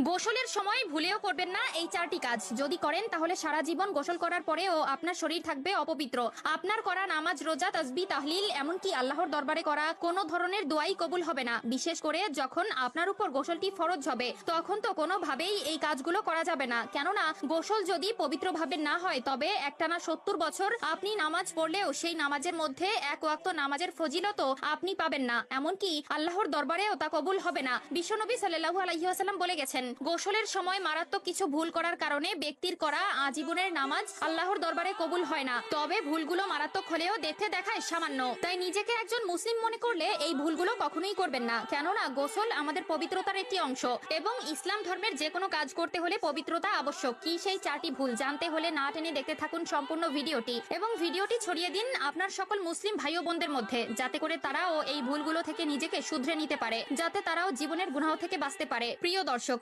গোসলের সময় ভুলেও করবেন না এই চারটি কাজ। যদি করেন তাহলে সারা জীবন গোসল করার পরেও আপনার শরীর থাকবে অপবিত্র। আপনার করা নামাজ, রোজা, তাসবিহ, তাহলিল, এমনকি আল্লাহর দরবারে করা কোনো ধরনের দোয়াই কবুল হবে না। বিশেষ করে যখন আপনার উপর গোসলটি ফরজ হবে, তখন তো কোনোভাবেই এই কাজগুলো করা যাবে না। কেননা গোসল যদি পবিত্রভাবে না হয়, তবে একটানা 70 বছর আপনি নামাজ পড়লেও সেই নামাজের মধ্যে এক ওয়াক্ত নামাজের ফজিলতও আপনি পাবেন না, এমনকি আল্লাহর দরবারেও তা কবুল হবে না। বিশ্বনবী সাল্লাল্লাহু আলাইহি ওয়াসাল্লাম বলে গেছেন, গোসলের সময় মারাত্মক কিছু ভুল করার কারণে ব্যক্তির করা আজীবনের নামাজ আল্লাহর দরবারে কবুল হয় না। তবে ভুলগুলো মারাত্মক হলেও দেখতে দেখায় সামান্য, তাই নিজেকে একজন মুসলিম মনে করলে এই ভুলগুলো কখনোই করবেন না। কেননা গোসল আমাদের পবিত্রতার একটি অংশ এবং ইসলাম ধর্মের যে কোনো কাজ করতে হলে পবিত্রতা আবশ্যক। কি সেই চারটি ভুল জানতে হলে না টেনে দেখতে থাকুন সম্পূর্ণ ভিডিওটি এবং ভিডিওটি ছড়িয়ে দিন আপনার সকল মুসলিম ভাই ও বোনদের মধ্যে, যাতে করে তারাও এই ভুলগুলো থেকে নিজেকে শুধরে নিতে পারে, যাতে তারাও জীবনের গুনাহ থেকে বাঁচতে পারে। প্রিয় দর্শক,